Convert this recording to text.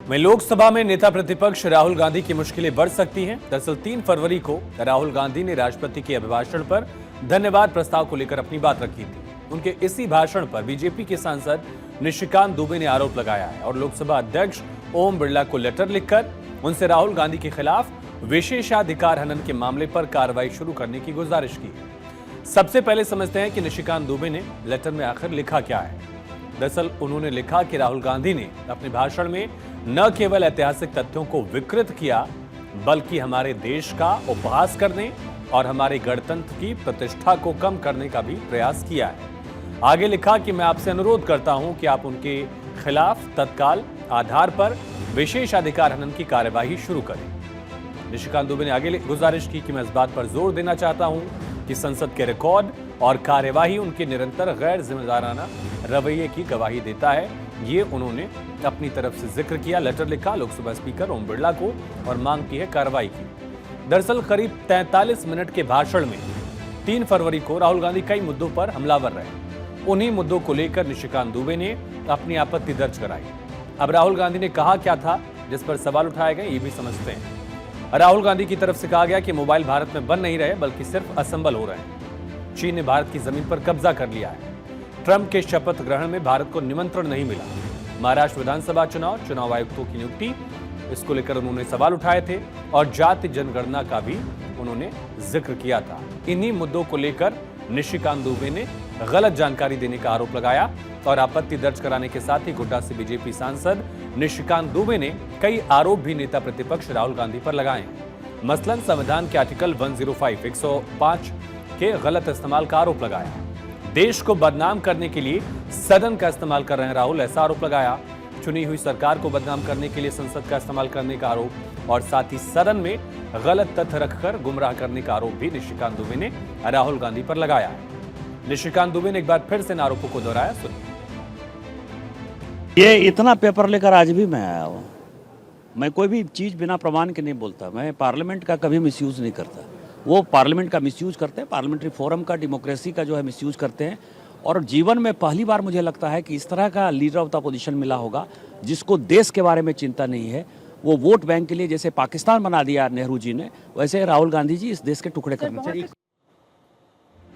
वहीं लोकसभा में नेता प्रतिपक्ष राहुल गांधी की मुश्किलें बढ़ सकती हैं। दरअसल 3 फरवरी को राहुल गांधी ने राष्ट्रपति के अभिभाषण पर धन्यवाद प्रस्ताव को लेकर अपनी बात रखी थी। उनके इसी भाषण पर बीजेपी के सांसद निशिकांत दुबे ने आरोप लगाया है और लोकसभा अध्यक्ष ओम बिरला को लेटर लिखकर उनसे राहुल गांधी के खिलाफ विशेषाधिकार हनन के मामले पर कार्रवाई शुरू करने की गुजारिश की है। सबसे पहले समझते हैं कि निशिकांत दुबे ने लेटर में आखिर लिखा क्या है। दरअसल उन्होंने लिखा कि राहुल गांधी ने अपने भाषण में न केवल ऐतिहासिक तथ्यों को विकृत किया बल्कि हमारे देश का उपहास करने और हमारे गणतंत्र की प्रतिष्ठा को कम करने का भी प्रयास किया है। आगे लिखा कि मैं आपसे अनुरोध करता हूं कि आप उनके खिलाफ तत्काल आधार पर विशेषाधिकार हनन की कार्यवाही शुरू करें। निशिकांत दुबे ने आगे गुजारिश की कि मैं इस बात पर जोर देना चाहता हूं कि संसद के रिकॉर्ड और कार्यवाही उनके निरंतर गैर जिम्मेदाराना रवैये की गवाही देता है। ये उन्होंने अपनी तरफ से जिक्र किया, लेटर लिखा लोकसभा स्पीकर ओम बिरला को और मांग की है कार्रवाई की। दरअसल करीब 43 मिनट के भाषण में 3 फरवरी को राहुल गांधी कई मुद्दों पर हमलावर रहे। उन्हीं मुद्दों को लेकर निशिकांत दुबे ने अपनी आपत्ति दर्ज कराई। अब राहुल गांधी ने कहा क्या था जिस पर सवाल उठाए गए, ये भी समझते हैं। राहुल गांधी की तरफ से कहा गया कि मोबाइल भारत में बन नहीं रहे बल्कि सिर्फ असेंबल हो रहे हैं। चीन ने भारत की जमीन पर कब्जा कर लिया है। ट्रंप के शपथ ग्रहण में भारत को निमंत्रण नहीं मिला। महाराष्ट्र विधानसभा चुनाव आयुक्तों की नियुक्ति, इसको लेकर उन्होंने सवाल उठाए थे और जाति जनगणना का भी उन्होंने जिक्र किया था। इन्हीं मुद्दों को लेकर निशिकांत दुबे ने गलत जानकारी देने का आरोप लगाया और आपत्ति दर्ज कराने के साथ ही गोड्डा से बीजेपी सांसद निशिकांत दुबे ने कई आरोप भी नेता प्रतिपक्ष राहुल गांधी पर लगाए हैं। मसलन संविधान के आर्टिकल 105 के गलत इस्तेमाल का आरोप लगाया। देश को बदनाम करने के लिए सदन का इस्तेमाल कर रहे हैं राहुल, ऐसा आरोप लगाया। चुनी हुई सरकार को बदनाम करने के लिए संसद का इस्तेमाल करने का आरोप और साथ ही सदन में गलत तथ्य रखकर गुमराह करने का आरोप भी निशिकांत दुबे ने राहुल गांधी पर लगाया है। निशिकांत दुबे ने एक बार फिर से इन आरोपों को दोहराया, सुनिए। ये इतना पेपर लेकर आज भी मैं आया हूँ। मैं कोई भी चीज़ बिना प्रमाण के नहीं बोलता। मैं पार्लियामेंट का कभी मिसयूज़ नहीं करता। वो पार्लियामेंट का मिसयूज़ करते हैं, पार्लियामेंट्री फोरम का, डेमोक्रेसी का जो है मिसयूज़ करते हैं। और जीवन में पहली बार मुझे लगता है कि इस तरह का लीडर ऑफ द अपोजिशन मिला होगा जिसको देश के बारे में चिंता नहीं है। वो वोट बैंक के लिए जैसे पाकिस्तान बना दिया नेहरू जी ने, वैसे राहुल गांधी जी इस देश के टुकड़े करना चाहिए।